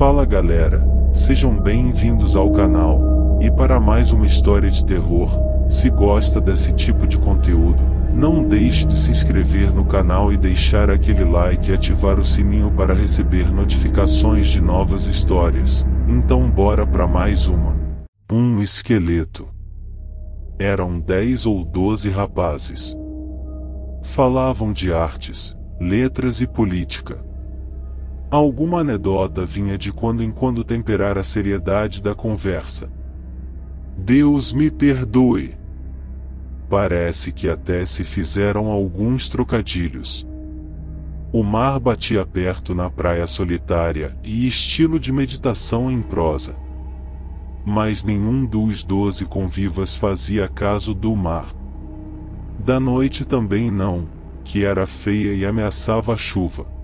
Fala galera, sejam bem-vindos ao canal, e para mais uma história de terror. Se gosta desse tipo de conteúdo, não deixe de se inscrever no canal e deixar aquele like e ativar o sininho para receber notificações de novas histórias. Então bora para mais uma. Um esqueleto. Eram 10 ou 12 rapazes. Falavam de artes, letras e política. Alguma anedota vinha de quando em quando temperar a seriedade da conversa. Deus me perdoe. Parece que até se fizeram alguns trocadilhos. O mar batia perto na praia solitária e estilo de meditação em prosa. Mas nenhum dos 12 convivas fazia caso do mar. Da noite também não, que era feia e ameaçava a chuva.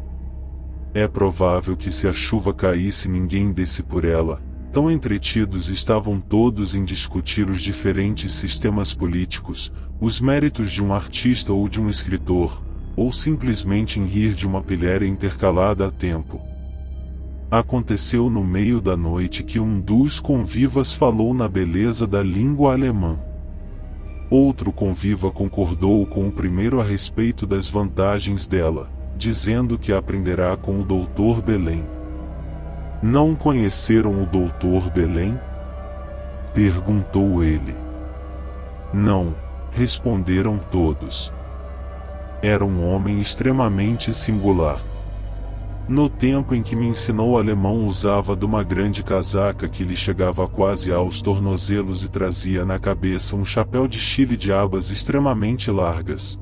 É provável que se a chuva caísse ninguém desse por ela. Tão entretidos estavam todos em discutir os diferentes sistemas políticos, os méritos de um artista ou de um escritor, ou simplesmente em rir de uma pilhéria intercalada a tempo. Aconteceu no meio da noite que um dos convivas falou na beleza da língua alemã. Outro conviva concordou com o primeiro a respeito das vantagens dela, dizendo que aprenderá com o Dr. Belém. Não conheceram o Dr. Belém? Perguntou ele. Não, responderam todos. Era um homem extremamente singular. No tempo em que me ensinou alemão usava de uma grande casaca que lhe chegava quase aos tornozelos e trazia na cabeça um chapéu de chile de abas extremamente largas.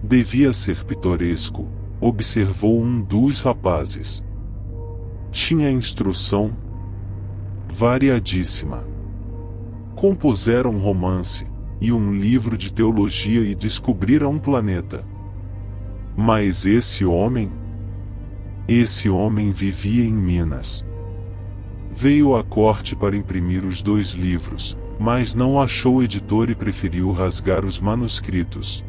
Devia ser pitoresco, observou um dos rapazes. Tinha instrução variadíssima. Compuseram um romance e um livro de teologia e descobriram um planeta. Mas esse homem vivia em Minas. Veio à corte para imprimir os 2 livros, mas não achou editor e preferiu rasgar os manuscritos.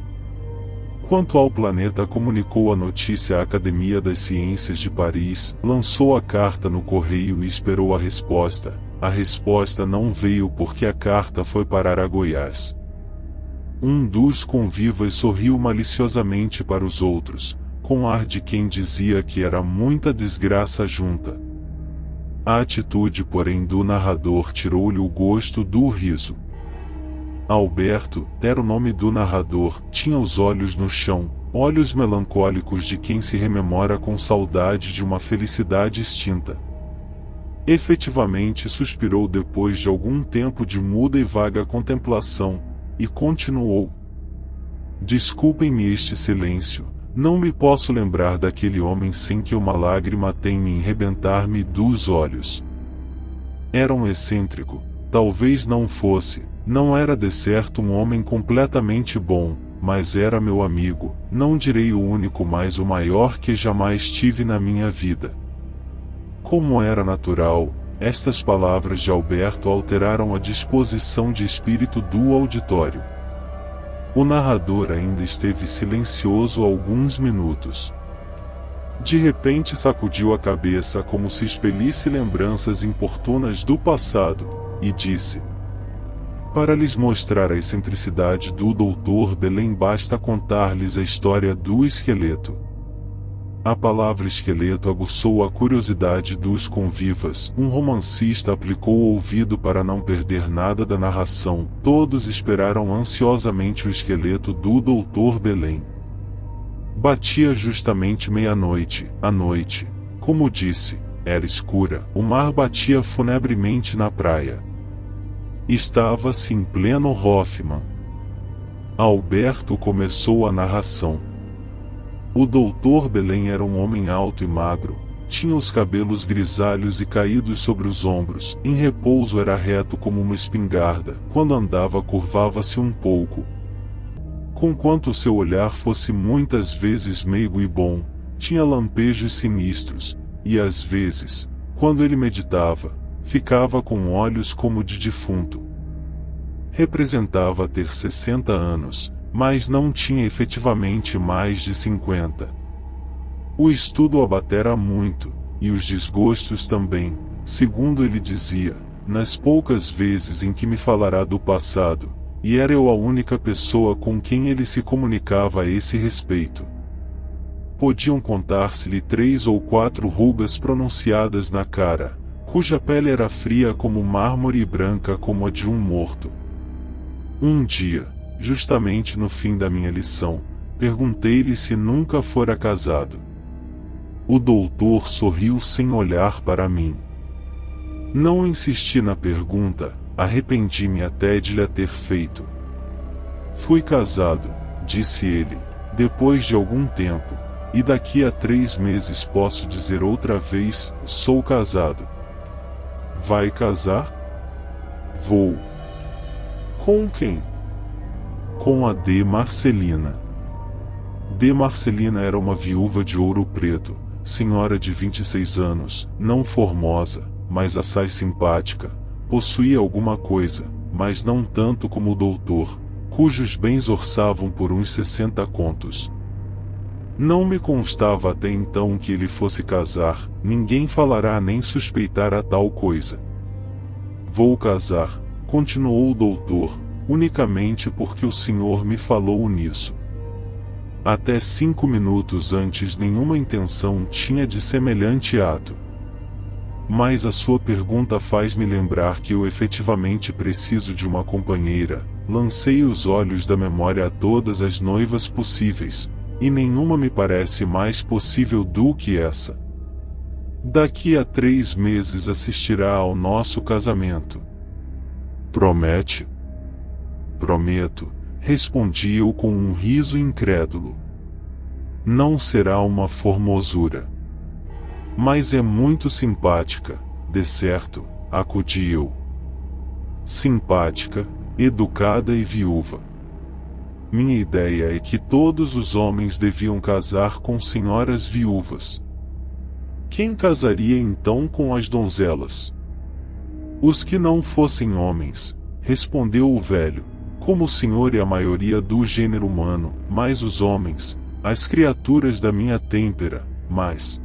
Quanto ao planeta, comunicou a notícia à Academia das Ciências de Paris, lançou a carta no correio e esperou a resposta. A resposta não veio porque a carta foi parar a Goiás. Um dos convivas sorriu maliciosamente para os outros, com ar de quem dizia que era muita desgraça junta. A atitude, porém, do narrador tirou-lhe o gosto do riso. Alberto, era o nome do narrador, tinha os olhos no chão, olhos melancólicos de quem se rememora com saudade de uma felicidade extinta. Efetivamente suspirou depois de algum tempo de muda e vaga contemplação, e continuou. Desculpem-me este silêncio, não me posso lembrar daquele homem sem que uma lágrima tenha em rebentar-me dos olhos. Era um excêntrico, talvez não fosse. Não era de certo um homem completamente bom, mas era meu amigo, não direi o único mas o maior que jamais tive na minha vida. Como era natural, estas palavras de Alberto alteraram a disposição de espírito do auditório. O narrador ainda esteve silencioso alguns minutos. De repente sacudiu a cabeça como se expelisse lembranças importunas do passado, e disse: para lhes mostrar a excentricidade do Dr. Belém basta contar-lhes a história do esqueleto. A palavra esqueleto aguçou a curiosidade dos convivas. Um romancista aplicou o ouvido para não perder nada da narração. Todos esperaram ansiosamente o esqueleto do Dr. Belém. Batia justamente meia-noite. A noite, como disse, era escura. O mar batia funebremente na praia. Estava-se em pleno Hoffmann. Alberto começou a narração. O Dr. Belém era um homem alto e magro, tinha os cabelos grisalhos e caídos sobre os ombros, em repouso era reto como uma espingarda, quando andava curvava-se um pouco. Conquanto seu olhar fosse muitas vezes meigo e bom, tinha lampejos sinistros, e às vezes, quando ele meditava, ficava com olhos como de defunto. Representava ter 60 anos, mas não tinha efetivamente mais de 50. O estudo o abatera muito, e os desgostos também, segundo ele dizia, nas poucas vezes em que me falará do passado, e era eu a única pessoa com quem ele se comunicava a esse respeito. Podiam contar-se-lhe 3 ou 4 rugas pronunciadas na cara, cuja pele era fria como mármore e branca como a de um morto. Um dia, justamente no fim da minha lição, perguntei-lhe se nunca fora casado. O doutor sorriu sem olhar para mim. Não insisti na pergunta, arrependi-me até de lhe ter feito. Fui casado, disse ele, depois de algum tempo, e daqui a 3 meses posso dizer outra vez, sou casado. Vai casar? Vou. Com quem? Com a D. Marcelina. D. Marcelina era uma viúva de Ouro Preto, senhora de 26 anos, não formosa, mas assaz simpática, possuía alguma coisa, mas não tanto como o doutor, cujos bens orçavam por uns 60 contos. Não me constava até então que ele fosse casar, ninguém falará nem suspeitará tal coisa. Vou casar, continuou o doutor, unicamente porque o senhor me falou nisso. Até 5 minutos antes nenhuma intenção tinha de semelhante ato. Mas a sua pergunta faz-me lembrar que eu efetivamente preciso de uma companheira. Lancei os olhos da memória a todas as noivas possíveis, e nenhuma me parece mais possível do que essa. Daqui a 3 meses assistirá ao nosso casamento. Promete? Prometo, respondi eu com um riso incrédulo. Não será uma formosura. Mas é muito simpática, de certo, acudi eu. Simpática, educada e viúva. Minha ideia é que todos os homens deviam casar com senhoras viúvas. Quem casaria então com as donzelas? Os que não fossem homens, respondeu o velho, como o senhor e a maioria do gênero humano, mas os homens, as criaturas da minha têmpera, mas...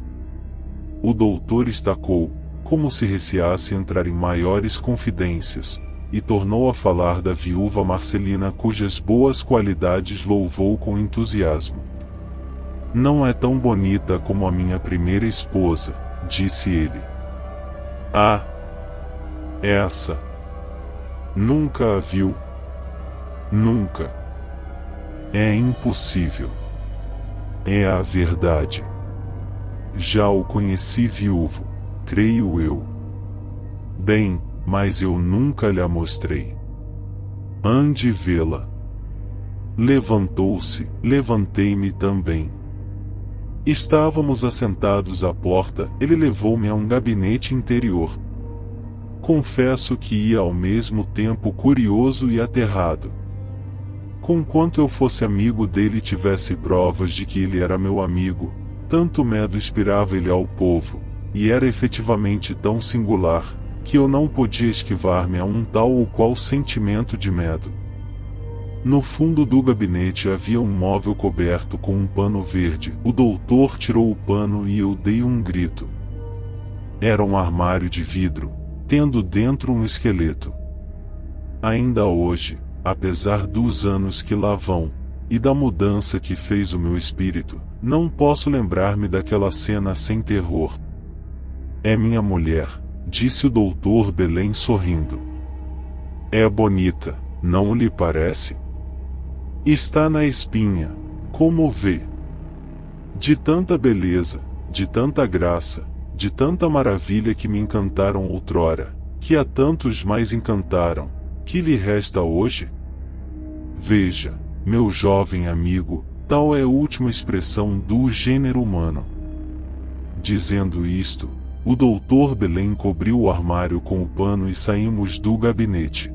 O doutor estacou, como se receasse entrar em maiores confidências, e tornou a falar da viúva Marcelina cujas boas qualidades louvou com entusiasmo. Não é tão bonita como a minha primeira esposa, disse ele. Ah! Essa! Nunca a viu? Nunca. É impossível. É a verdade. Já o conheci viúvo, creio eu. Bem, mas eu nunca lhe a mostrei. Ande vê-la. Levantou-se, levantei-me também. Estávamos assentados à porta, ele levou-me a um gabinete interior. Confesso que ia ao mesmo tempo curioso e aterrado. Conquanto eu fosse amigo dele e tivesse provas de que ele era meu amigo, tanto medo inspirava ele ao povo, e era efetivamente tão singular, que eu não podia esquivar-me a um tal ou qual sentimento de medo. No fundo do gabinete havia um móvel coberto com um pano verde. O doutor tirou o pano e eu dei um grito. Era um armário de vidro, tendo dentro um esqueleto. Ainda hoje, apesar dos anos que lá vão, e da mudança que fez o meu espírito, não posso lembrar-me daquela cena sem terror. É minha mulher, disse o doutor Belém sorrindo. É bonita, não lhe parece? Está na espinha, como vê. De tanta beleza, de tanta graça, de tanta maravilha que me encantaram outrora, que a tantos mais encantaram, que lhe resta hoje? Veja, meu jovem amigo, tal é a última expressão do gênero humano. Dizendo isto, o doutor Belém cobriu o armário com o pano e saímos do gabinete.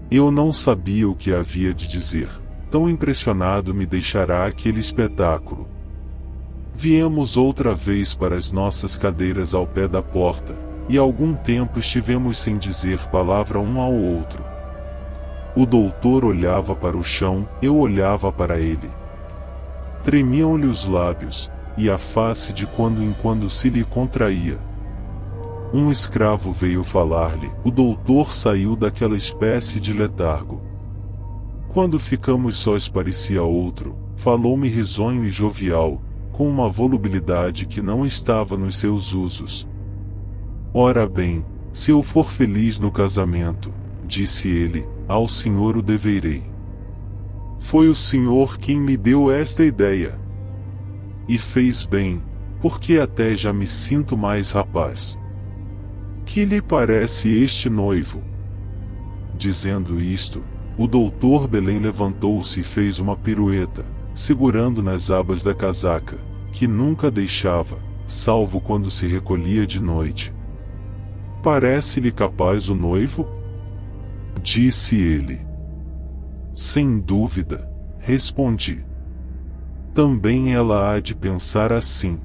Eu não sabia o que havia de dizer, tão impressionado me deixará aquele espetáculo. Viemos outra vez para as nossas cadeiras ao pé da porta, e algum tempo estivemos sem dizer palavra um ao outro. O doutor olhava para o chão, eu olhava para ele. Tremiam-lhe os lábios, e a face de quando em quando se lhe contraía. Um escravo veio falar-lhe. O doutor saiu daquela espécie de letargo. Quando ficamos sós parecia outro, falou-me risonho e jovial, com uma volubilidade que não estava nos seus usos. Ora bem, se eu for feliz no casamento, disse ele, ao senhor o deverei. Foi o senhor quem me deu esta ideia. E fez bem, porque até já me sinto mais rapaz. Que lhe parece este noivo? Dizendo isto, o doutor Belém levantou-se e fez uma pirueta, segurando nas abas da casaca, que nunca deixava, salvo quando se recolhia de noite. Parece-lhe capaz o noivo? Disse ele. Sem dúvida, respondi. Também ela há de pensar assim.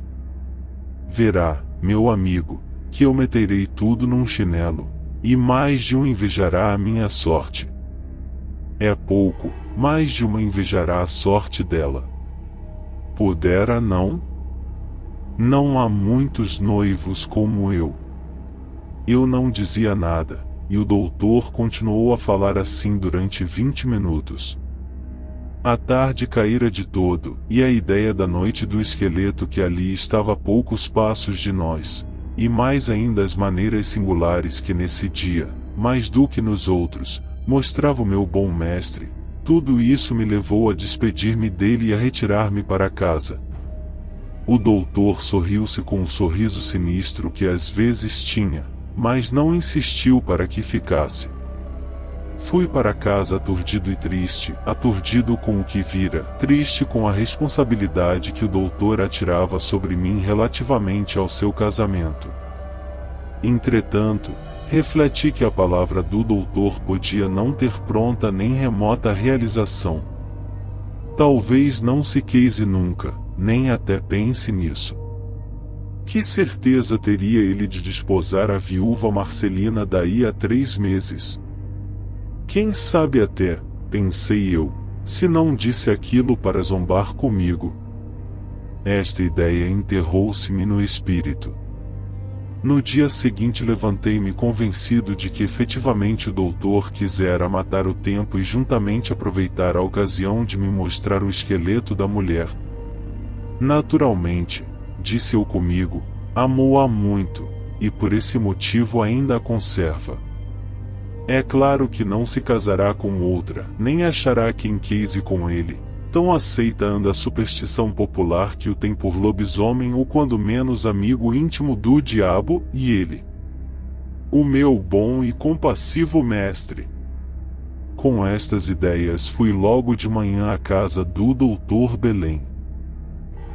Verá, meu amigo, que eu meterei tudo num chinelo, e mais de um invejará a minha sorte. É pouco, mais de uma invejará a sorte dela. Pudera não? Não há muitos noivos como eu. Eu não dizia nada, e o doutor continuou a falar assim durante 20 minutos. A tarde caíra de todo, e a ideia da noite do esqueleto que ali estava a poucos passos de nós, e mais ainda as maneiras singulares que nesse dia, mais do que nos outros, mostrava o meu bom mestre, tudo isso me levou a despedir-me dele e a retirar-me para casa. O doutor sorriu-se com um sorriso sinistro que às vezes tinha, mas não insistiu para que ficasse. Fui para casa aturdido e triste, aturdido com o que vira, triste com a responsabilidade que o doutor atirava sobre mim relativamente ao seu casamento. Entretanto, refleti que a palavra do doutor podia não ter pronta nem remota realização. Talvez não se queise nunca, nem até pense nisso. Que certeza teria ele de desposar a viúva Marcelina daí a 3 meses? Quem sabe até, pensei eu, se não disse aquilo para zombar comigo. Esta ideia enterrou-se-me no espírito. No dia seguinte levantei-me convencido de que efetivamente o doutor quisera matar o tempo e juntamente aproveitar a ocasião de me mostrar o esqueleto da mulher. Naturalmente, disse eu comigo, amou-a muito, e por esse motivo ainda a conserva. É claro que não se casará com outra, nem achará quem queise com ele. Tão aceita anda a superstição popular que o tem por lobisomem ou quando menos amigo íntimo do diabo, e ele. O meu bom e compassivo mestre. Com estas ideias fui logo de manhã à casa do doutor Belém.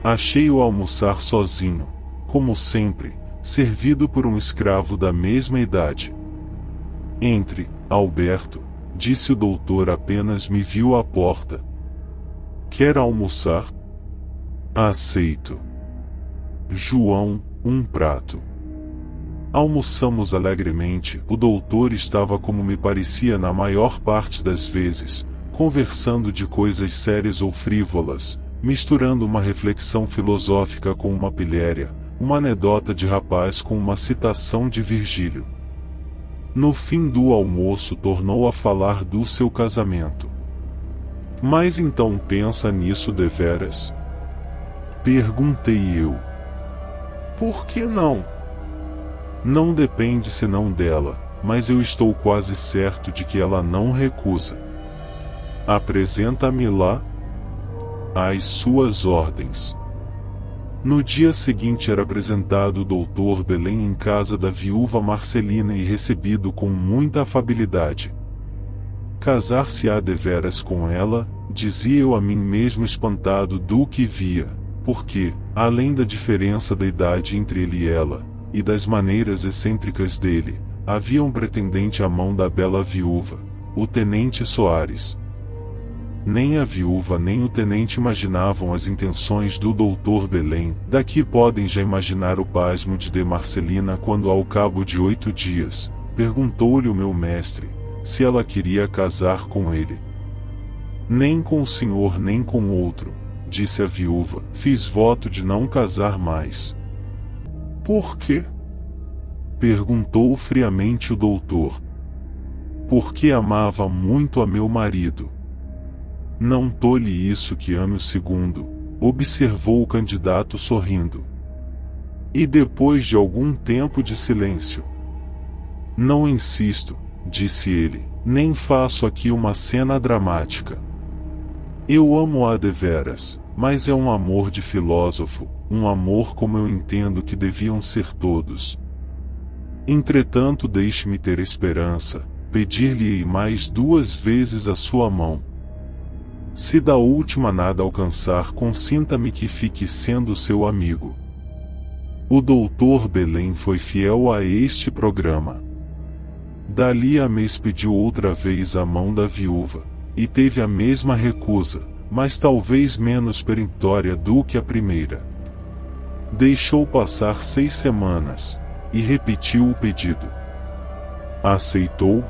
Achei-o almoçar sozinho, como sempre, servido por um escravo da mesma idade. Entre, Alberto, disse o doutor apenas me viu à porta. Quer almoçar? Aceito. João, um prato. Almoçamos alegremente. O doutor estava como me parecia na maior parte das vezes, conversando de coisas sérias ou frívolas, misturando uma reflexão filosófica com uma pilhéria, uma anedota de rapaz com uma citação de Virgílio. No fim do almoço tornou a falar do seu casamento. Mas então pensa nisso deveras? Perguntei eu. Por que não? Não depende senão dela, mas eu estou quase certo de que ela não recusa. Apresenta-me lá às suas ordens. No dia seguinte era apresentado o doutor Belém em casa da viúva Marcelina e recebido com muita afabilidade. Casar-se-á deveras com ela, dizia eu a mim mesmo espantado do que via, porque, além da diferença da idade entre ele e ela, e das maneiras excêntricas dele, havia um pretendente à mão da bela viúva, o tenente Soares. Nem a viúva nem o tenente imaginavam as intenções do doutor Belém. Daqui podem já imaginar o pasmo de Marcelina quando ao cabo de 8 dias, perguntou-lhe o meu mestre, se ela queria casar com ele. Nem com o senhor nem com outro, disse a viúva, fiz voto de não casar mais. Por quê? Perguntou friamente o doutor. Porque amava muito a meu marido. Não tolhe isso que ame o segundo, observou o candidato sorrindo. E depois de algum tempo de silêncio. Não insisto, disse ele, nem faço aqui uma cena dramática. Eu amo-a deveras, mas é um amor de filósofo, um amor como eu entendo que deviam ser todos. Entretanto, deixe-me ter esperança, pedir-lhe-ei mais 2 vezes a sua mão. Se da última nada alcançar, consinta-me que fique sendo seu amigo. O doutor Belém foi fiel a este programa. Dali a mês pediu outra vez a mão da viúva, e teve a mesma recusa, mas talvez menos peremptória do que a primeira. Deixou passar 6 semanas, e repetiu o pedido. Aceitou?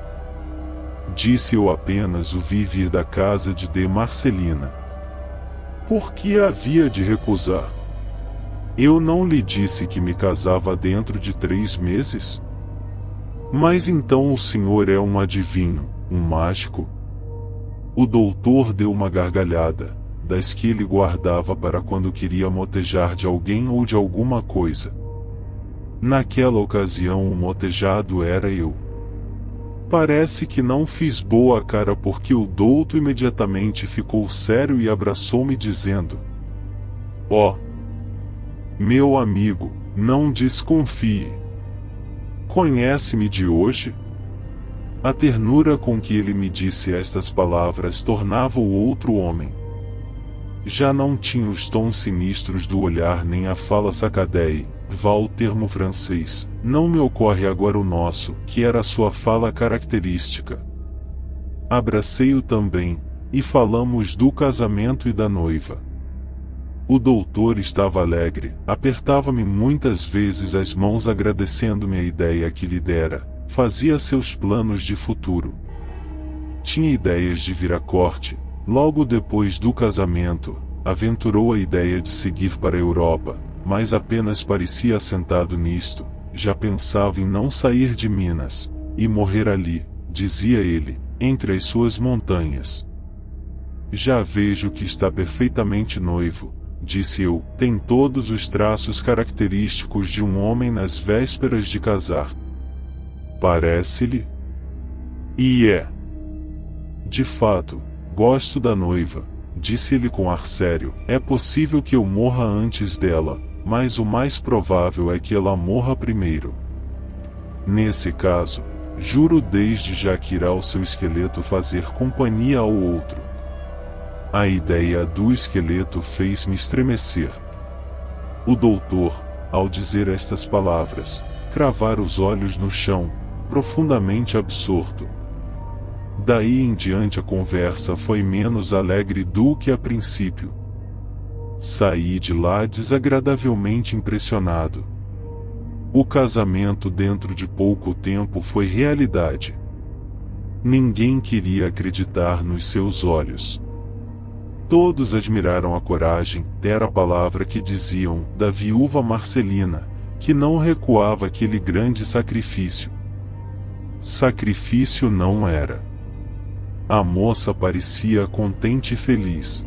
Disse eu apenas o vi vir da casa de Marcelina. Por que havia de recusar? Eu não lhe disse que me casava dentro de 3 meses? Mas então o senhor é um adivinho, um mágico? O doutor deu uma gargalhada, das que ele guardava para quando queria motejar de alguém ou de alguma coisa. Naquela ocasião o motejado era eu. Parece que não fiz boa cara porque o douto imediatamente ficou sério e abraçou-me dizendo: Ó, meu amigo, não desconfie. Conhece-me de hoje? A ternura com que ele me disse estas palavras tornava o outro homem. Já não tinha os tons sinistros do olhar nem a fala sacadéi, vá o termo francês, não me ocorre agora o nosso, que era a sua fala característica. Abracei-o também, e falamos do casamento e da noiva. O doutor estava alegre, apertava-me muitas vezes as mãos agradecendo-me a ideia que lhe dera, fazia seus planos de futuro. Tinha ideias de vir à corte, logo depois do casamento, aventurou a ideia de seguir para a Europa, mas apenas parecia assentado nisto, já pensava em não sair de Minas, e morrer ali, dizia ele, entre as suas montanhas. Já vejo que está perfeitamente noivo, disse eu, tem todos os traços característicos de um homem nas vésperas de casar. Parece-lhe? E é. De fato, gosto da noiva, disse ele com ar sério, é possível que eu morra antes dela, mas o mais provável é que ela morra primeiro. Nesse caso, juro desde já que irá o seu esqueleto fazer companhia ao outro. A ideia do esqueleto fez-me estremecer. O doutor, ao dizer estas palavras, cravara os olhos no chão, profundamente absorto. Daí em diante a conversa foi menos alegre do que a princípio. Saí de lá desagradavelmente impressionado. O casamento dentro de pouco tempo foi realidade. Ninguém queria acreditar nos seus olhos. Todos admiraram a coragem, era a palavra que diziam, da viúva Marcelina, que não recuava aquele grande sacrifício. Sacrifício não era. A moça parecia contente e feliz.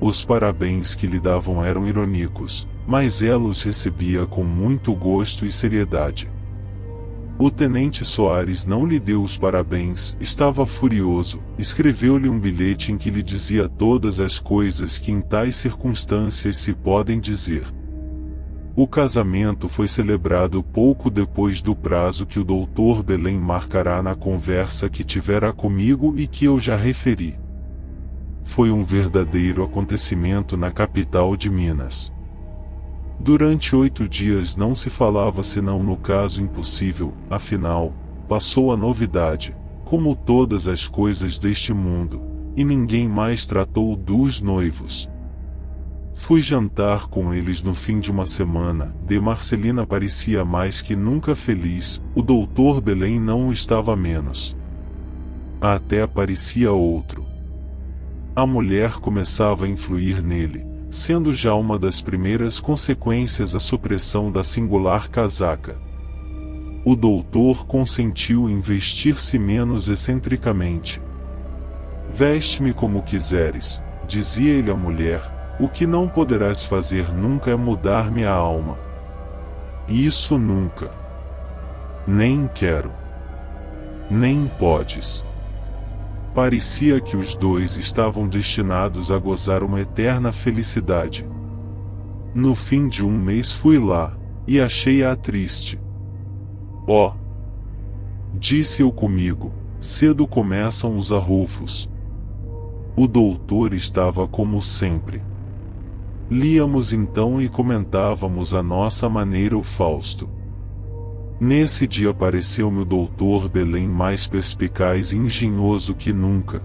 Os parabéns que lhe davam eram irônicos, mas ela os recebia com muito gosto e seriedade. O tenente Soares não lhe deu os parabéns, estava furioso, escreveu-lhe um bilhete em que lhe dizia todas as coisas que em tais circunstâncias se podem dizer. O casamento foi celebrado pouco depois do prazo que o doutor Belém marcará na conversa que tivera comigo e que eu já referi. Foi um verdadeiro acontecimento na capital de Minas. Durante 8 dias não se falava senão no caso impossível, afinal, passou a novidade, como todas as coisas deste mundo, e ninguém mais tratou dos noivos. Fui jantar com eles no fim de uma semana, de Marcelina parecia mais que nunca feliz, o doutor Belém não o estava menos. Até aparecia outro. A mulher começava a influir nele, sendo já uma das primeiras consequências a supressão da singular casaca. O doutor consentiu em vestir-se menos excentricamente. Veste-me como quiseres, dizia ele à mulher, o que não poderás fazer nunca é mudar-me a alma. Isso nunca. Nem quero. Nem podes. Parecia que os dois estavam destinados a gozar uma eterna felicidade. No fim de um mês fui lá, e achei-a triste. Oh! Disse eu comigo, cedo começam os arrufos. O doutor estava como sempre. Líamos então e comentávamos à nossa maneira o Fausto. Nesse dia apareceu-me o doutor Belém mais perspicaz e engenhoso que nunca.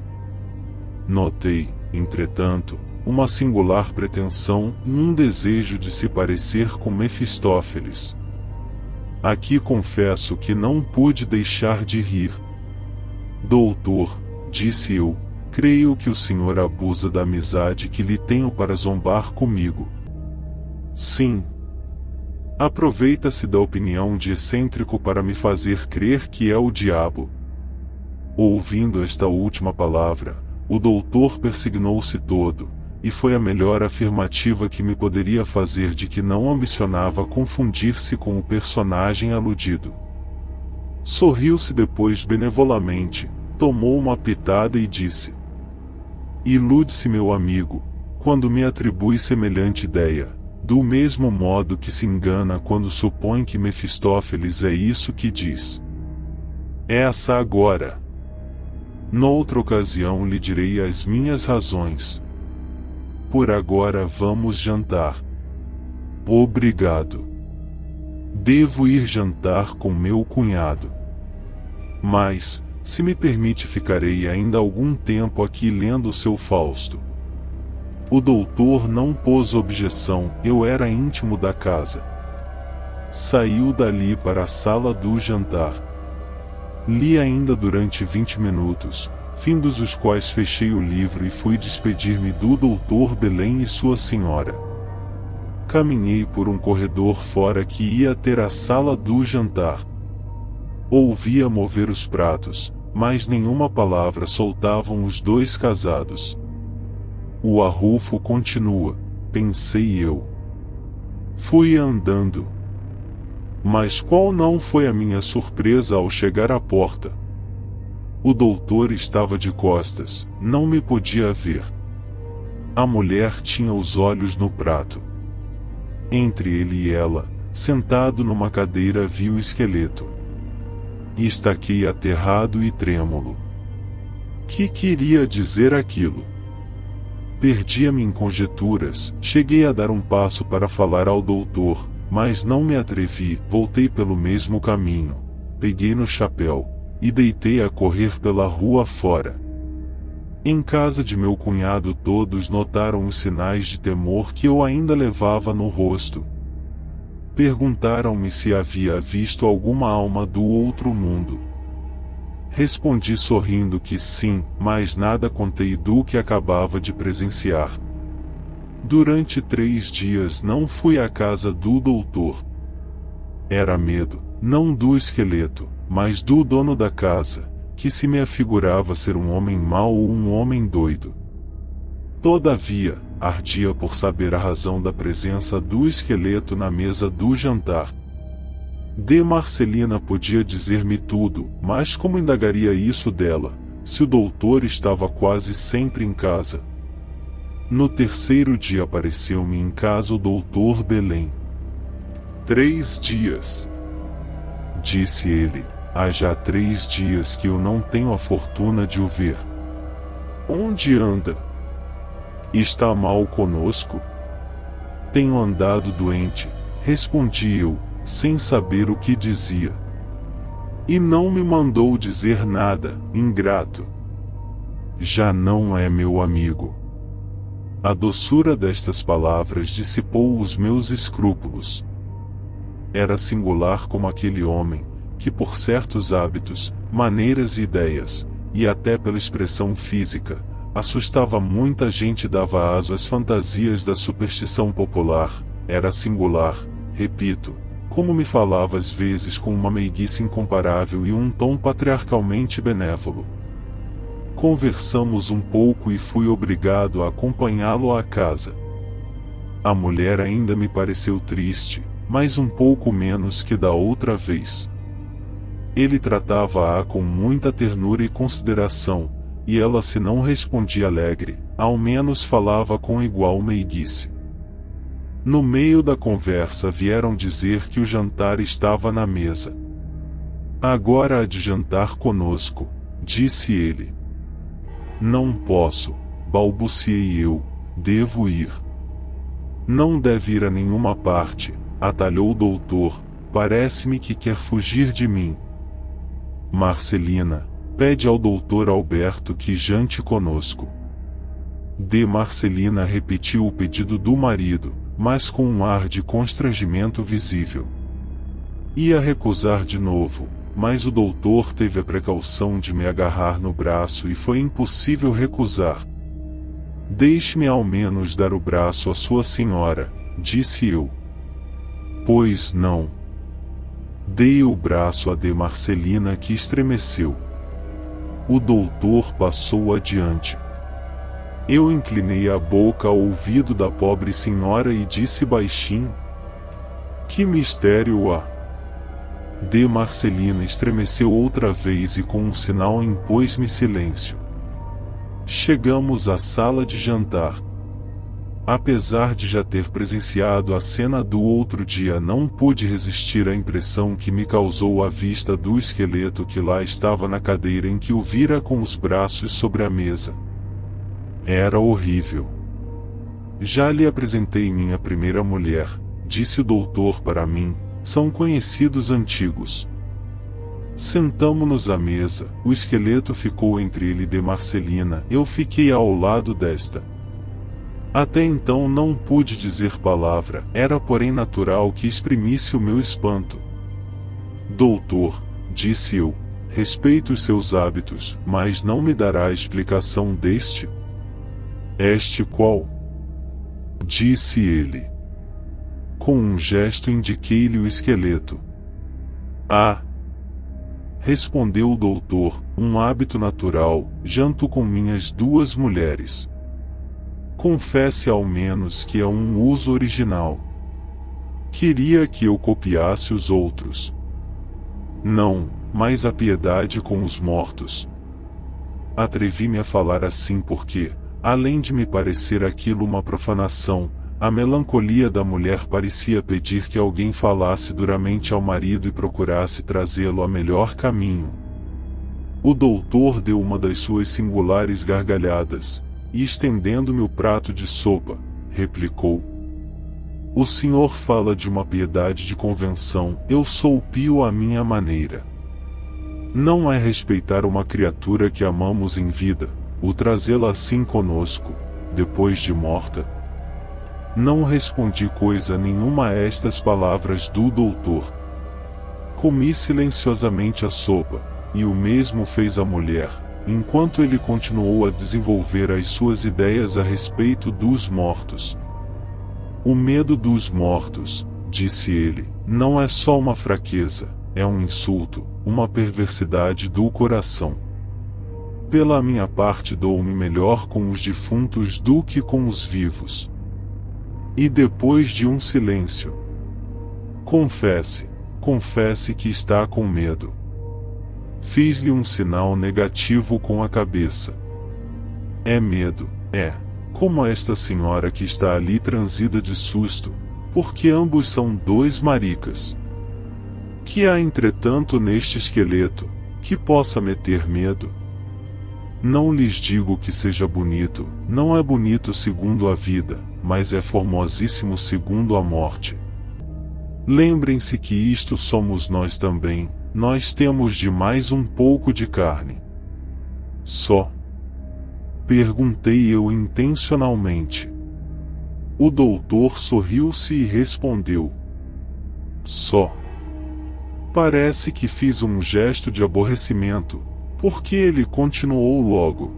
Notei, entretanto, uma singular pretensão e um desejo de se parecer com Mefistófeles. Aqui confesso que não pude deixar de rir. Doutor, disse eu, creio que o senhor abusa da amizade que lhe tenho para zombar comigo. Sim. Aproveita-se da opinião de excêntrico para me fazer crer que é o diabo. Ouvindo esta última palavra, o doutor persignou-se todo, e foi a melhor afirmativa que me poderia fazer de que não ambicionava confundir-se com o personagem aludido. Sorriu-se depois benevolamente, tomou uma pitada e disse: ilude-se, meu amigo, quando me atribui semelhante ideia, do mesmo modo que se engana quando supõe que Mefistófeles é isso que diz. Essa agora. Noutra ocasião lhe direi as minhas razões. Por agora vamos jantar. Obrigado. Devo ir jantar com meu cunhado. Mas, se me permite, ficarei ainda algum tempo aqui lendo o seu Fausto. O doutor não pôs objeção, eu era íntimo da casa. Saiu dali para a sala do jantar. Li ainda durante 20 minutos, findos os quais fechei o livro e fui despedir-me do doutor Belém e sua senhora. Caminhei por um corredor fora que ia ter a sala do jantar. Ouvia mover os pratos, mas nenhuma palavra soltavam os dois casados. O arrufo continua, pensei eu. Fui andando. Mas qual não foi a minha surpresa ao chegar à porta? O doutor estava de costas, não me podia ver. A mulher tinha os olhos no prato. Entre ele e ela, sentado numa cadeira, vi o esqueleto. Estaquei aterrado e trêmulo. Que queria dizer aquilo? Perdia-me em conjecturas, cheguei a dar um passo para falar ao doutor, mas não me atrevi, voltei pelo mesmo caminho, peguei no chapéu, e deitei a correr pela rua fora. Em casa de meu cunhado todos notaram os sinais de temor que eu ainda levava no rosto. Perguntaram-me se havia visto alguma alma do outro mundo. Respondi sorrindo que sim, mas nada contei do que acabava de presenciar. Durante 3 dias não fui à casa do doutor. Era medo, não do esqueleto, mas do dono da casa, que se me afigurava ser um homem mau ou um homem doido. Todavia, ardia por saber a razão da presença do esqueleto na mesa do jantar. De Marcelina podia dizer-me tudo, mas como indagaria isso dela, se o doutor estava quase sempre em casa? No 3º dia apareceu-me em casa o doutor Belém. 3 dias. Disse ele, há já 3 dias que eu não tenho a fortuna de o ver. Onde anda? Está mal conosco? Tenho andado doente, respondi eu, sem saber o que dizia. E não me mandou dizer nada, ingrato. Já não é meu amigo. A doçura destas palavras dissipou os meus escrúpulos. Era singular como aquele homem, que por certos hábitos, maneiras e ideias, e até pela expressão física, assustava muita gente e dava aso às fantasias da superstição popular. Era singular, repito, como me falava às vezes com uma meiguice incomparável e um tom patriarcalmente benévolo. Conversamos um pouco e fui obrigado a acompanhá-lo à casa. A mulher ainda me pareceu triste, mas um pouco menos que da outra vez. Ele tratava-a com muita ternura e consideração, e ela, se não respondia alegre, ao menos falava com igual meiguice. No meio da conversa vieram dizer que o jantar estava na mesa. Agora há de jantar conosco, disse ele. Não posso, balbuciei eu, devo ir. Não deve ir a nenhuma parte, atalhou o doutor, parece-me que quer fugir de mim. Marcelina, pede ao doutor Alberto que jante conosco. Marcelina repetiu o pedido do marido, mas com um ar de constrangimento visível. Ia recusar de novo, mas o doutor teve a precaução de me agarrar no braço e foi impossível recusar. Deixe-me ao menos dar o braço à sua senhora, disse eu. Pois não. Dei o braço a Marcelina, que estremeceu. O doutor passou adiante. Eu inclinei a boca ao ouvido da pobre senhora e disse baixinho: que mistério há? Marcelina estremeceu outra vez e com um sinal impôs-me silêncio. Chegamos à sala de jantar. Apesar de já ter presenciado a cena do outro dia, não pude resistir à impressão que me causou a vista do esqueleto que lá estava na cadeira em que o vira com os braços sobre a mesa. Era horrível. Já lhe apresentei minha primeira mulher, disse o doutor para mim, são conhecidos antigos. Sentamo-nos à mesa, o esqueleto ficou entre ele e Marcelina, eu fiquei ao lado desta. Até então não pude dizer palavra, era porém natural que exprimisse o meu espanto. Doutor, disse eu, respeito os seus hábitos, mas não me dará explicação deste? Este qual? Disse ele. Com um gesto indiquei-lhe o esqueleto. Ah! Respondeu o doutor, um hábito natural, janto com minhas duas mulheres. Confesse ao menos que é um uso original. Queria que eu copiasse os outros. Não, mas a piedade com os mortos. Atrevi-me a falar assim porque, além de me parecer aquilo uma profanação, a melancolia da mulher parecia pedir que alguém falasse duramente ao marido e procurasse trazê-lo a melhor caminho. O doutor deu uma das suas singulares gargalhadas, e estendendo-me o prato de sopa, replicou: o senhor fala de uma piedade de convenção, eu sou pio à minha maneira. Não é respeitar uma criatura que amamos em vida, o trazê-la assim conosco, depois de morta? Não respondi coisa nenhuma a estas palavras do doutor. Comi silenciosamente a sopa, e o mesmo fez a mulher, enquanto ele continuou a desenvolver as suas ideias a respeito dos mortos. O medo dos mortos, disse ele, não é só uma fraqueza, é um insulto, uma perversidade do coração. Pela minha parte dou-me melhor com os defuntos do que com os vivos. E depois de um silêncio: confesse que está com medo. Fiz-lhe um sinal negativo com a cabeça. É medo, é, como esta senhora que está ali transida de susto, porque ambos são dois maricas. Que há entretanto neste esqueleto, que possa meter medo? Não lhes digo que seja bonito, não é bonito segundo a vida, mas é formosíssimo segundo a morte. Lembrem-se que isto somos nós também, nós temos de mais um pouco de carne. Só? Perguntei eu intencionalmente. O doutor sorriu-se e respondeu: só. Parece que fiz um gesto de aborrecimento, porque ele continuou logo: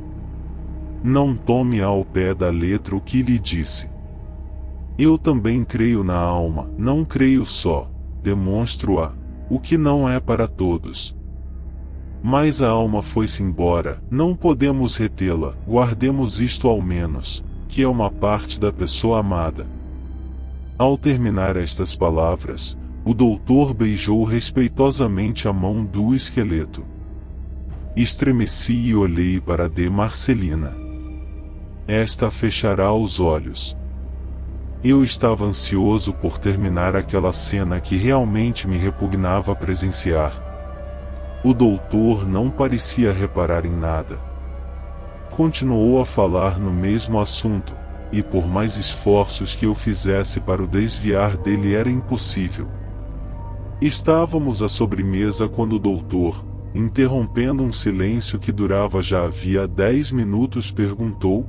Não tome ao pé da letra o que lhe disse. Eu também creio na alma, não creio só, demonstro-a, o que não é para todos. Mas a alma foi-se embora, não podemos retê-la, guardemos isto ao menos, que é uma parte da pessoa amada. Ao terminar estas palavras, o doutor beijou respeitosamente a mão do esqueleto. Estremeci e olhei para de Marcelina. Esta fechará os olhos. Eu estava ansioso por terminar aquela cena que realmente me repugnava presenciar. O doutor não parecia reparar em nada. Continuou a falar no mesmo assunto, e por mais esforços que eu fizesse para o desviar dele era impossível. Estávamos à sobremesa quando o doutor, interrompendo um silêncio que durava já havia 10 minutos, perguntou: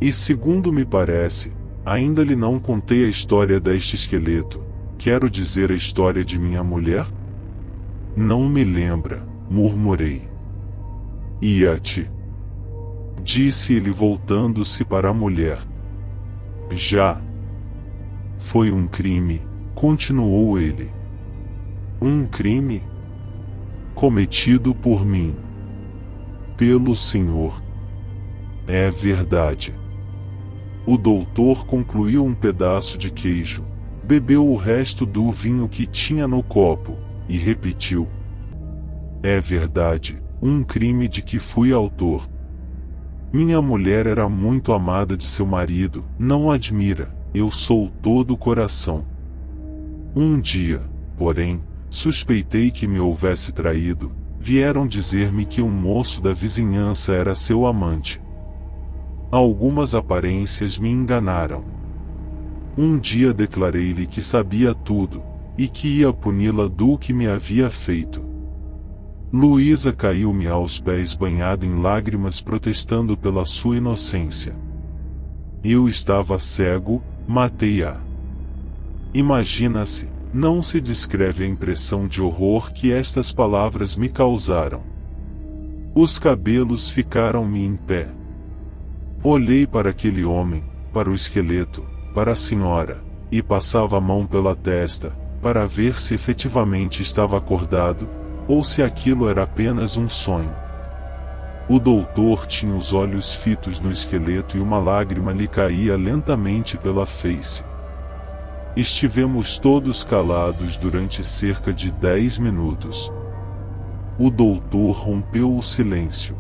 "E segundo me parece, ainda lhe não contei a história deste esqueleto, quero dizer a história de minha mulher?" "Não me lembra", murmurei. "Ia-te", disse ele voltando-se para a mulher. "Já." "Foi um crime", continuou ele. "Um crime? Cometido por mim. Pelo senhor." "É verdade." O doutor concluiu um pedaço de queijo, bebeu o resto do vinho que tinha no copo, e repetiu: "É verdade, um crime de que fui autor. Minha mulher era muito amada de seu marido, não admira, eu sou todo coração. Um dia, porém, suspeitei que me houvesse traído, vieram dizer-me que um moço da vizinhança era seu amante. Algumas aparências me enganaram. Um dia declarei-lhe que sabia tudo, e que ia puni-la do que me havia feito. Luísa caiu-me aos pés banhada em lágrimas protestando pela sua inocência. Eu estava cego, matei-a." Imagina-se, não se descreve a impressão de horror que estas palavras me causaram. Os cabelos ficaram-me em pé. Olhei para aquele homem, para o esqueleto, para a senhora, e passava a mão pela testa, para ver se efetivamente estava acordado, ou se aquilo era apenas um sonho. O doutor tinha os olhos fitos no esqueleto e uma lágrima lhe caía lentamente pela face. Estivemos todos calados durante cerca de 10 minutos. O doutor rompeu o silêncio.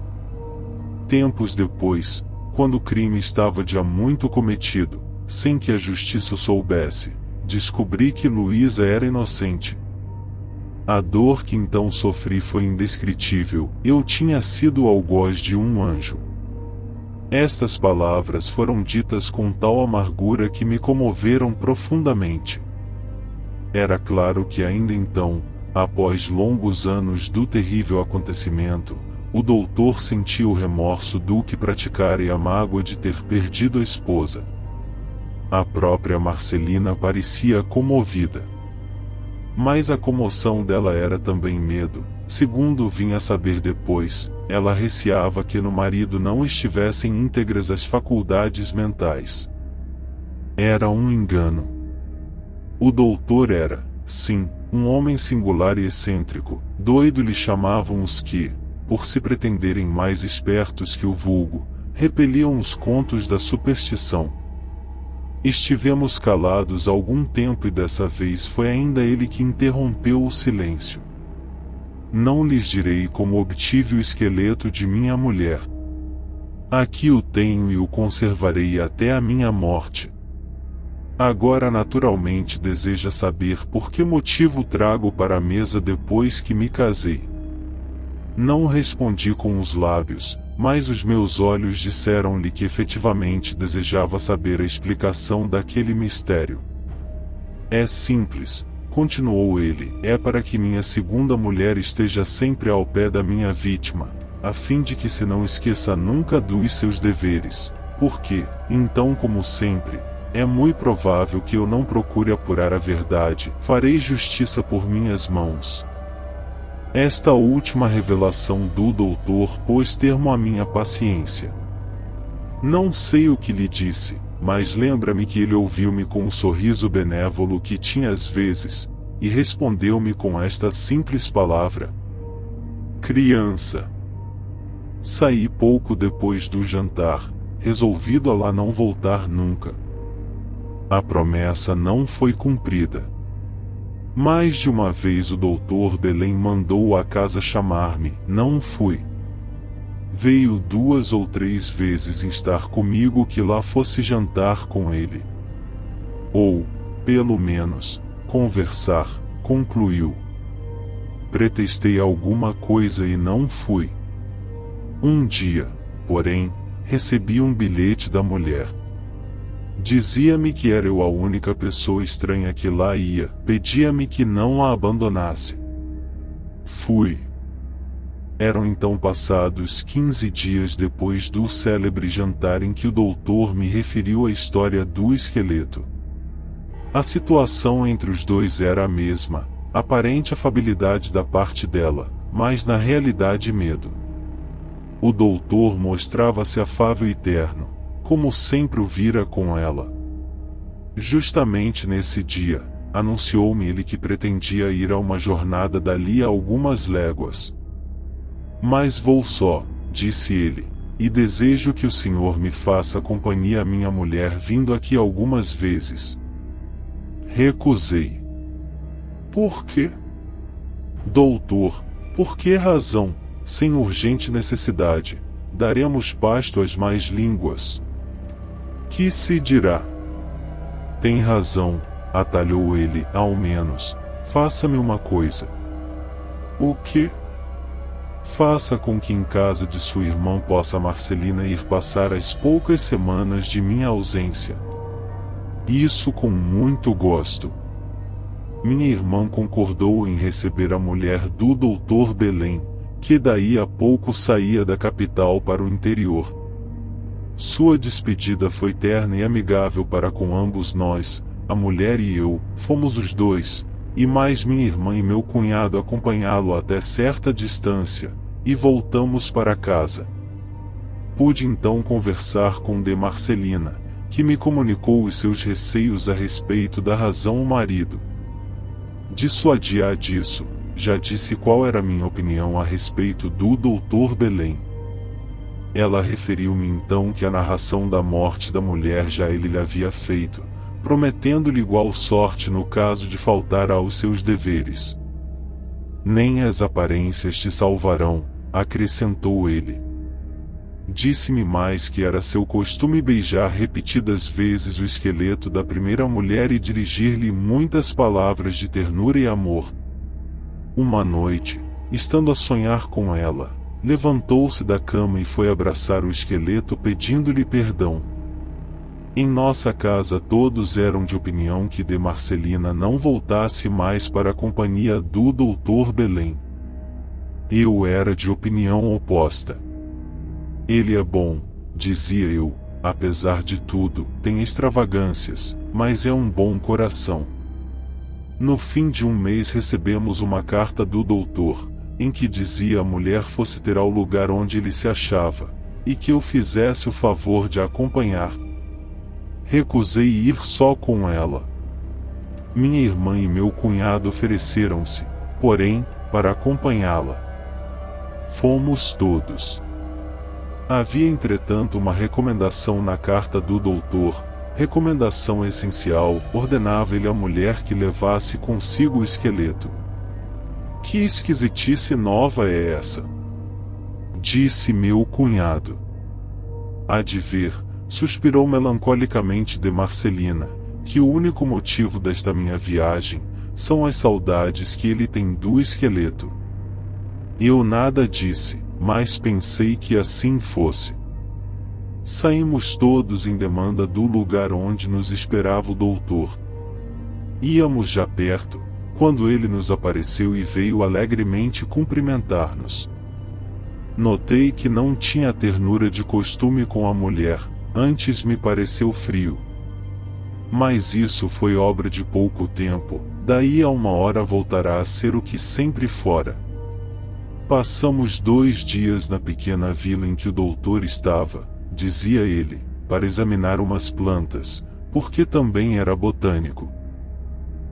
Tempos depois, quando o crime estava já muito cometido, sem que a justiça soubesse, descobri que Luísa era inocente. A dor que então sofri foi indescritível, eu tinha sido o algoz de um anjo. Estas palavras foram ditas com tal amargura que me comoveram profundamente. Era claro que ainda então, após longos anos do terrível acontecimento, o doutor sentia o remorso do que praticara e a mágoa de ter perdido a esposa. A própria Marcelina parecia comovida. Mas a comoção dela era também medo, segundo vim a saber depois, ela receava que no marido não estivessem íntegras as faculdades mentais. Era um engano. O doutor era, sim, um homem singular e excêntrico, doido lhe chamavam os que, por se pretenderem mais espertos que o vulgo, repeliam os contos da superstição. Estivemos calados algum tempo e dessa vez foi ainda ele que interrompeu o silêncio. Não lhes direi como obtive o esqueleto de minha mulher. Aqui o tenho e o conservarei até a minha morte. Agora naturalmente deseja saber por que motivo trago para a mesa depois que me casei. Não respondi com os lábios, mas os meus olhos disseram-lhe que efetivamente desejava saber a explicação daquele mistério. É simples, continuou ele, é para que minha segunda mulher esteja sempre ao pé da minha vítima, a fim de que se não esqueça nunca dos seus deveres, porque, então como sempre, é muito provável que eu não procure apurar a verdade, farei justiça por minhas mãos. Esta última revelação do doutor pôs termo à minha paciência. Não sei o que lhe disse, mas lembra-me que ele ouviu-me com um sorriso benévolo que tinha às vezes, e respondeu-me com esta simples palavra: criança. Saí pouco depois do jantar, resolvido a lá não voltar nunca. A promessa não foi cumprida. Mais de uma vez o doutor Belém mandou à casa chamar-me, não fui. Veio 2 ou 3 vezes instar comigo que lá fosse jantar com ele. Ou, pelo menos, conversar, concluiu. Pretextei alguma coisa e não fui. Um dia, porém, recebi um bilhete da mulher. Dizia-me que era eu a única pessoa estranha que lá ia, pedia-me que não a abandonasse. Fui. Eram então passados 15 dias depois do célebre jantar em que o doutor me referiu a história do esqueleto. A situação entre os dois era a mesma, aparente afabilidade da parte dela, mas na realidade medo. O doutor mostrava-se afável e terno, como sempre o vira com ela. Justamente nesse dia, anunciou-me ele que pretendia ir a uma jornada dali a algumas léguas. Mas vou só, disse ele, e desejo que o senhor me faça companhia a minha mulher vindo aqui algumas vezes. Recusei. Por quê? Doutor, por que razão, sem urgente necessidade, daremos pasto às más línguas? Que se dirá? Tem razão, atalhou ele, ao menos, faça-me uma coisa. O quê? Faça com que em casa de sua irmã possa Marcelina ir passar as poucas semanas de minha ausência. Isso com muito gosto. Minha irmã concordou em receber a mulher do doutor Belém, que daí a pouco saía da capital para o interior. Sua despedida foi terna e amigável para com ambos nós, a mulher e eu, fomos os dois, e mais minha irmã e meu cunhado acompanhá-lo até certa distância, e voltamos para casa. Pude então conversar com de Marcelina, que me comunicou os seus receios a respeito da razão o marido. Dissuadi-a disso, já disse qual era a minha opinião a respeito do doutor Belém. Ela referiu-me então que a narração da morte da mulher já ele lhe havia feito, prometendo-lhe igual sorte no caso de faltar aos seus deveres. Nem as aparências te salvarão, acrescentou ele. Disse-me mais que era seu costume beijar repetidas vezes o esqueleto da primeira mulher e dirigir-lhe muitas palavras de ternura e amor. Uma noite, estando a sonhar com ela, levantou-se da cama e foi abraçar o esqueleto pedindo-lhe perdão. Em nossa casa todos eram de opinião que de Marcelina não voltasse mais para a companhia do doutor Belém. Eu era de opinião oposta. Ele é bom, dizia eu, apesar de tudo, tem extravagâncias, mas é um bom coração. No fim de um mês recebemos uma carta do doutor, em que dizia a mulher fosse ter ao lugar onde ele se achava, e que eu fizesse o favor de a acompanhar. Recusei ir só com ela. Minha irmã e meu cunhado ofereceram-se, porém, para acompanhá-la. Fomos todos. Havia entretanto uma recomendação na carta do doutor, recomendação essencial, ordenava-lhe à mulher que levasse consigo o esqueleto. Que esquisitice nova é essa? Disse meu cunhado. Há de ver, suspirou melancolicamente de Marcelina, que o único motivo desta minha viagem são as saudades que ele tem do esqueleto. Eu nada disse, mas pensei que assim fosse. Saímos todos em demanda do lugar onde nos esperava o doutor. Íamos já perto, quando ele nos apareceu e veio alegremente cumprimentar-nos. Notei que não tinha ternura de costume com a mulher, antes me pareceu frio. Mas isso foi obra de pouco tempo, daí a uma hora voltará a ser o que sempre fora. Passamos 2 dias na pequena vila em que o doutor estava, dizia ele, para examinar umas plantas, porque também era botânico.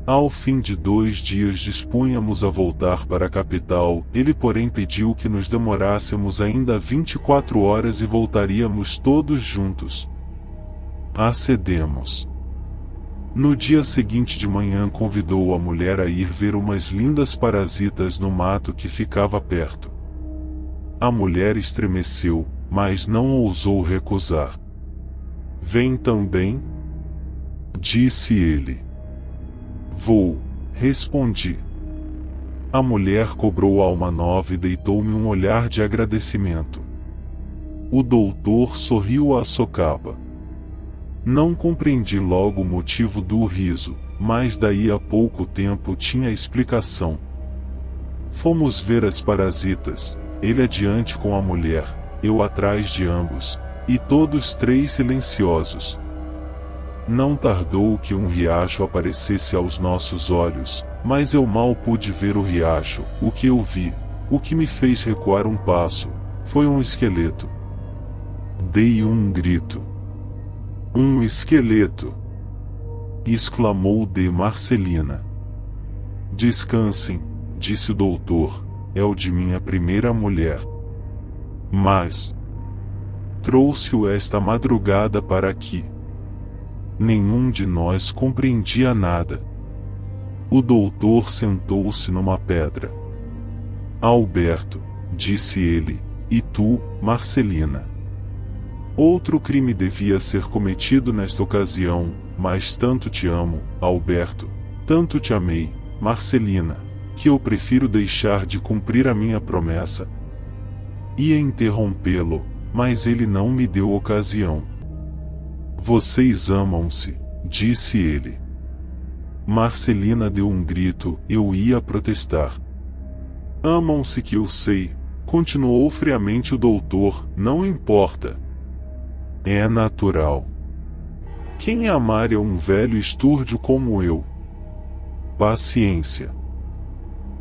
Ao fim de 2 dias dispunhamos a voltar para a capital, ele porém pediu que nos demorássemos ainda 24 horas e voltaríamos todos juntos. Acedemos. No dia seguinte de manhã convidou a mulher a ir ver umas lindas parasitas no mato que ficava perto. A mulher estremeceu, mas não ousou recusar. Vem também? Disse ele. Vou, respondi. A mulher cobrou alma nova e deitou-me um olhar de agradecimento. O doutor sorriu à socapa. Não compreendi logo o motivo do riso, mas daí a pouco tempo tinha explicação. Fomos ver as parasitas, ele adiante com a mulher, eu atrás de ambos, e todos 3 silenciosos. Não tardou que um riacho aparecesse aos nossos olhos, mas eu mal pude ver o riacho. O que eu vi, o que me fez recuar um passo, foi um esqueleto. Dei um grito. Um esqueleto! Exclamou de Marcelina. Descansem, disse o doutor, é o de minha primeira mulher. Mas trouxe-o esta madrugada para aqui. Nenhum de nós compreendia nada. O doutor sentou-se numa pedra. Alberto, disse ele, e tu, Marcelina? Outro crime devia ser cometido nesta ocasião, mas tanto te amo, Alberto, tanto te amei, Marcelina, que eu prefiro deixar de cumprir a minha promessa. Ia interrompê-lo, mas ele não me deu ocasião. Vocês amam-se, disse ele. Marcelina deu um grito, eu ia protestar. Amam-se que eu sei, continuou friamente o doutor, não importa. É natural. Quem amar é um velho estúrdio como eu. Paciência.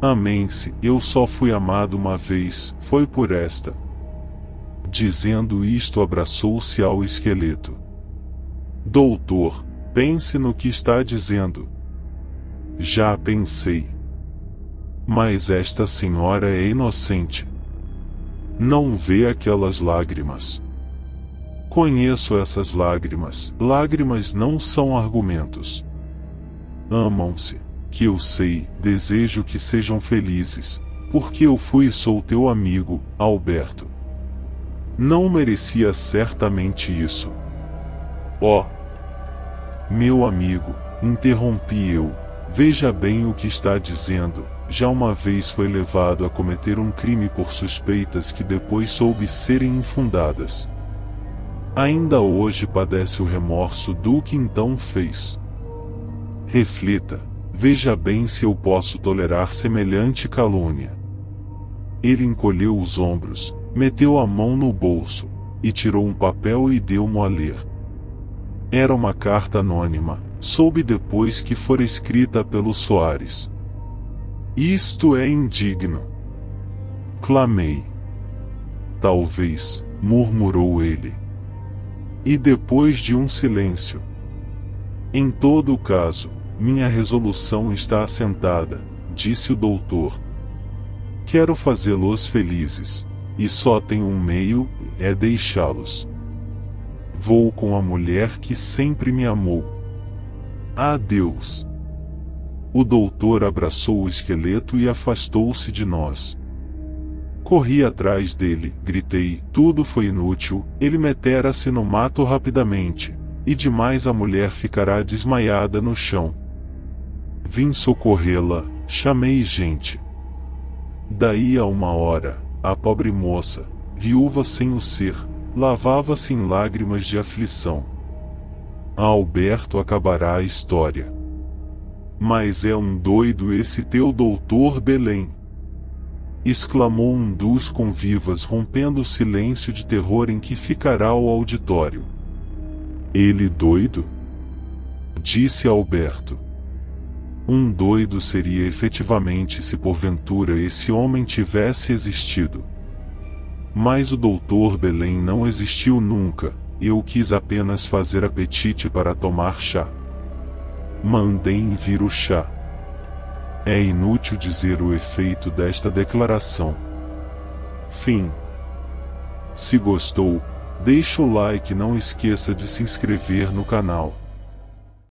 Amém-se, eu só fui amado uma vez, foi por esta. Dizendo isto abraçou-se ao esqueleto. Doutor, pense no que está dizendo. Já pensei. Mas esta senhora é inocente. Não vê aquelas lágrimas. Conheço essas lágrimas. Lágrimas não são argumentos. Amam-se, que eu sei, desejo que sejam felizes, porque eu fui e sou teu amigo, Alberto. Não merecia certamente isso. Oh! Meu amigo, interrompi eu, veja bem o que está dizendo, já uma vez foi levado a cometer um crime por suspeitas que depois soube serem infundadas. Ainda hoje padece o remorso do que então fez. Reflita, veja bem se eu posso tolerar semelhante calúnia. Ele encolheu os ombros, meteu a mão no bolso, e tirou um papel e deu-mo a ler. Era uma carta anônima, soube depois que fora escrita pelo Soares. Isto é indigno. Clamei. Talvez, murmurou ele. E depois de um silêncio. Em todo o caso, minha resolução está assentada, disse o doutor. Quero fazê-los felizes, e só tenho um meio, é deixá-los. Vou com a mulher que sempre me amou. Adeus. O doutor abraçou o esqueleto e afastou-se de nós. Corri atrás dele, gritei, tudo foi inútil, ele metera-se no mato rapidamente, e demais a mulher ficará desmaiada no chão. Vim socorrê-la, chamei gente. Daí a 1 hora, a pobre moça, viúva sem o ser, lavava-se em lágrimas de aflição. A Alberto acabará a história. Mas é um doido esse teu doutor Belém! Exclamou um dos convivas rompendo o silêncio de terror em que ficará o auditório. Ele doido? Disse Alberto. Um doido seria efetivamente se porventura esse homem tivesse existido. Mas o Dr. Belém não existiu nunca. Eu quis apenas fazer apetite para tomar chá. Mandei vir o chá. É inútil dizer o efeito desta declaração. Fim. Se gostou, deixa o like e não esqueça de se inscrever no canal.